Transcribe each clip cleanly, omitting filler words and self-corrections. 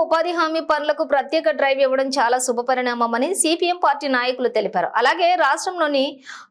ఉపాధి హామీ పనులకు ప్రత్యేక డ్రైవ్ ఇవ్వడం చాలా శుభపరిణామమని సిపిఎం పార్టీ నాయకులు తెలిపారు. అలాగే రాష్ట్రంలోని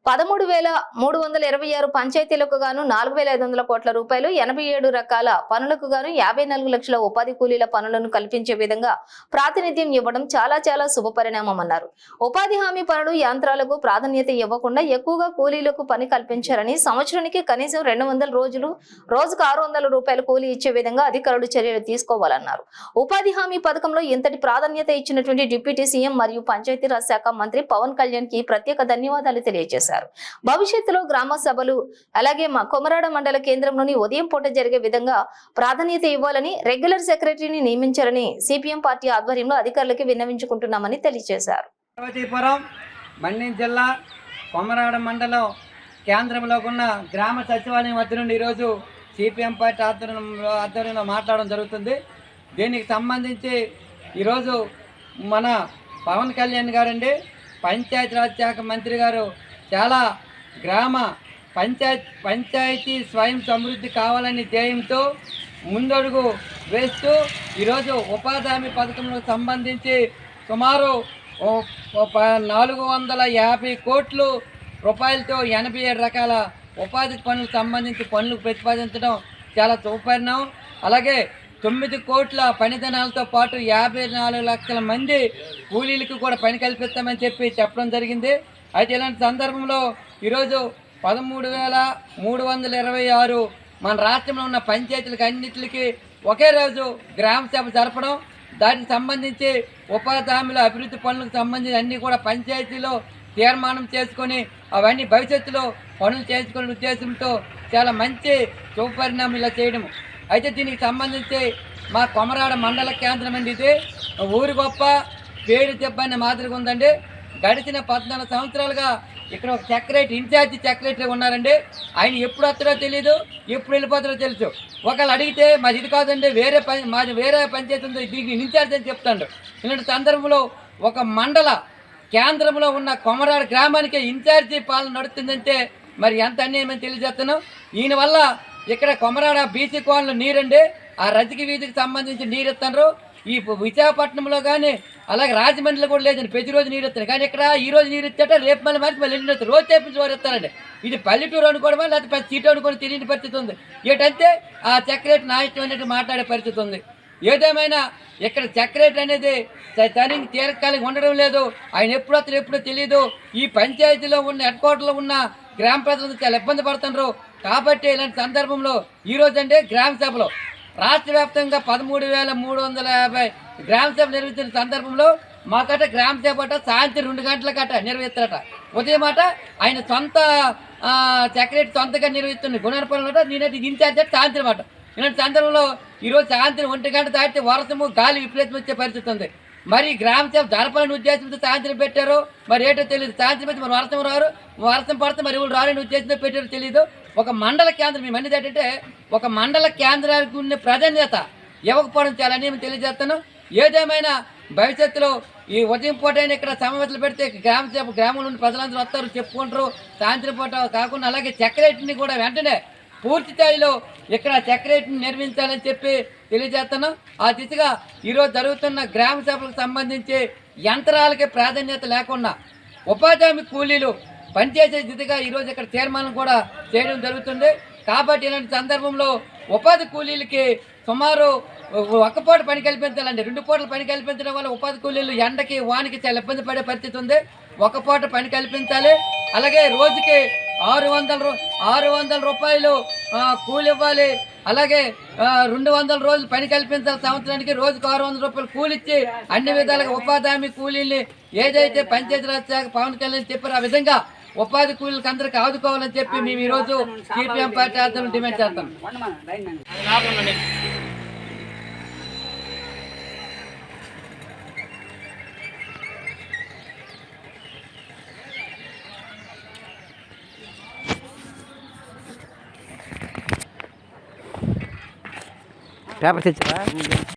13,326 పంచాయతీలకు గాను 4,500 కోట్ల రూపాయలు, 87 రకాల పనులకు గాను 54 లక్షల ఉపాధి కూలీల పనులను కల్పించే విధంగా ప్రాతినిధ్యం ఇవ్వడం చాలా శుభపరిణామమన్నారు. ఉపాధి హామీ పనులు యంత్రాలకు ప్రాధాన్యత ఇవ్వకుండా ఎక్కువగా కూలీలకు పని కల్పించారని, సంవత్సరానికి కనీసం 200 రోజులు రోజుకు 600 రూపాయలు కూలీ ఇచ్చే విధంగా అధికారులు చర్యలు తీసుకోవాలన్నారు. ఉపాధి హామీ పథకంలో ఇంతటి ప్రాధాన్యత ఇచ్చినటువంటి డిప్యూటీ సీఎం మరియు పంచాయతీరాజ్ శాఖ మంత్రి పవన్ కళ్యాణ్ కి ప్రత్యేక ధన్యవాదాలు తెలియజేశారు. భవిష్యత్తులో గ్రామ సభలు అలాగే కొమరాడ మండల కేంద్రంలోని ఉదయం పూట జరిగే విధంగా ప్రాధాన్యత ఇవ్వాలని, రెగ్యులర్ సెక్రటరీని నియమించాలని సిపిఎం పార్టీ ఆధ్వర్యంలో అధికారులకు విన్నవించుకుంటున్నామని తెలియజేశారు. మన్యం జిల్లా కొమరాడ మండలం కేంద్రంలో ఉన్న గ్రామ సచివాలయం వద్ద నుండి ఈరోజు సిపిఎం పార్టీ ఆధ్వర్యంలో మాట్లాడడం జరుగుతుంది. దీనికి సంబంధించి ఈరోజు మన పవన్ కళ్యాణ్ గారండి, పంచాయతీరాజ్ శాఖ మంత్రి గారు చాలా గ్రామ పంచాయతీ స్వయం సమృద్ధి కావాలని ధ్యేయంతో ముందడుగు వేస్తూ ఈరోజు ఉపాధి హామీ పథకంలో సంబంధించి సుమారు 450 కోట్ల రూపాయలతో 87 రకాల ఉపాధి పనులకు సంబంధించి పనులకు ప్రతిపాదించడం చాలా శుభపరిణామం. అలాగే 9 కోట్ల పనిదినాలతో పాటు 54 లక్షల మంది కూలీలకు కూడా పని కల్పిస్తామని చెప్పడం జరిగింది. అయితే ఇలాంటి సందర్భంలో ఈరోజు 13,326 మన రాష్ట్రంలో ఉన్న పంచాయతీలకు అన్నింటికి ఒకే రోజు గ్రామ సభ జరపడం, దానికి సంబంధించి ఉపాధి హామీల అభివృద్ధి పనులకు సంబంధించి అన్నీ కూడా పంచాయతీలో తీర్మానం చేసుకొని అవన్నీ భవిష్యత్తులో పనులు చేసుకునే ఉద్దేశంతో చాలా మంచి శుభపరిణామం ఇలా చేయడం. అయితే దీనికి సంబంధించి మా కొమరాడ మండల కేంద్రం అండి, ఇది ఊరి గొప్ప పేరు చెప్పని మాదిరిగా ఉందండి. గడిచిన 14 సంవత్సరాలుగా ఇక్కడ ఒక ఇన్ఛార్జి సెక్రటరీ ఉన్నారండి. ఆయన ఎప్పుడు వస్తారో తెలియదు, ఎప్పుడు వెళ్ళిపోతారో తెలుసు. ఒకళ్ళు అడిగితే మాది ఇది కాదండి, మాది వేరే పంచాయతీ ఉంది, దీనికి ఇన్ఛార్జ్ అని చెప్తాడు. ఇలాంటి సందర్భంలో ఒక మండల కేంద్రంలో ఉన్న కొమరాడ గ్రామానికి ఇన్ఛార్జి పాలన నడుస్తుందంటే మరి ఎంత అన్యాయమని తెలియజేస్తాను. ఈయన వల్ల ఇక్కడ కొమరాడ బీసీ కోన్లో నీరండి, ఆ రజకి వీధికి సంబంధించి నీరు ఇస్తున్నారు. ఈ విశాఖపట్నంలో కానీ అలాగే రాజమండ్రిలో కూడా లేదండి, ప్రతిరోజు నీరు ఇస్తారు. కానీ ఇక్కడ ఈ రోజు నీరు ఇచ్చేట రేపు మళ్ళీ ఎల్లుండి వస్తారు, రోజు తెప్పించి వారు ఇస్తారండి. ఇది పల్లెటూరు అనుకోవడమా లేకపోతే పెద్ద సీటు అనుకొని తెలియని పరిస్థితి ఉంది. ఏంటంటే ఆ సెక్రటరీ నాయకుడు అనేది మాట్లాడే పరిస్థితి ఉంది. ఏదేమైనా ఇక్కడ సెక్రటరీ అనేది తనకి తీరకాలికి ఉండడం లేదు. ఆయన ఎప్పుడు వస్తారు ఎప్పుడో తెలియదు. ఈ పంచాయతీలో ఉన్న హెడ్ క్వార్టర్లో ఉన్న గ్రామ ప్రజలు చాలా ఇబ్బంది పడుతున్నారు. కాబట్టి ఇలాంటి సందర్భంలో ఈరోజు అంటే గ్రామ సభలో రాష్ట్ర వ్యాప్తంగా 13,350 గ్రామ సభ నిర్వహించిన సందర్భంలో మాకట గ్రామ సభ అట సాయంత్రం 2 గంటలకట నిర్వహిస్తారట. ఉదయం అట ఆయన సొంత సెక్రటరీ సొంతగా నిర్వహిస్తున్న గుణపరంలో నేనైతే ఇన్ఛార్జ్ అంటే సాయంత్రం అట. ఇలాంటి సందర్భంలో ఈరోజు సాయంత్రం 1 గంట దాటితే వర్షము గాలి విపరీతం వచ్చే పరిస్థితి ఉంది. మరి గ్రామ సభ జరపాలని ఉద్దేశంతో సాయంత్రం పెట్టారు, మరి ఏంటో తెలియదు. సాయంత్రం పెట్టి మరి వర్షం పడితే మరి ఎవరు రాలని ఉద్దేశంతో పెట్టారో తెలియదు. ఒక మండల కేంద్రం మేము అనేది ఏంటంటే ఒక మండల కేంద్రానికి ఉన్న ప్రాధాన్యత ఇవ్వకపోవడం చాలా నేను తెలియజేస్తాను. ఏదేమైనా భవిష్యత్తులో ఈ ఉదయం పూట ఇక్కడ సమావేశాలు పెడితే గ్రామంలో ఉన్న ప్రజలందరూ వస్తారు, చెప్పుకుంటారు. సాయంత్రం పూట కాకుండా అలాగే సెక్రటరీని కూడా వెంటనే పూర్తి స్థాయిలో ఇక్కడ సెక్రటరీని నిర్మించాలని తెలియజేస్తాను. ఆ దిశగా ఈరోజు జరుగుతున్న గ్రామ సభలకు సంబంధించి యంత్రాలకి ప్రాధాన్యత లేకుండా ఉపాధి హామీ కూలీలు పనిచేసే దిశగా ఈరోజు ఇక్కడ తీర్మానం కూడా చేయడం జరుగుతుంది. కాబట్టి ఇలాంటి సందర్భంలో ఉపాధి కూలీలకి సుమారు 1 పూట పని కల్పించాలండి. 2 పూటలు పని కల్పించడం వల్ల ఉపాధి కూలీలు ఎండకి వానికి చాలా ఇబ్బంది పడే పరిస్థితి ఉంది. 1 పూట పని కల్పించాలి. అలాగే రోజుకి 600 రూపాయలు కూలి ఇవ్వాలి. అలాగే 200 రోజులు పని కల్పించాలి. సంవత్సరానికి రోజుకు 600 రూపాయలు కూలిచ్చి అన్ని విధాలుగా ఉపాధి హామీ కూలీల్ని ఏదైతే పంచాయతీరాజ్ శాఖ పవన్ కళ్యాణ్ చెప్పారో ఆ విధంగా ఉపాధి కూలీలకు అందరికీ ఆదుకోవాలని చెప్పి మేము ఈరోజు సిపిఎం పార్టీ ఆధ్వర్యంలో డిమాండ్ చేస్తాం. పేపర్ తెచ్చారా?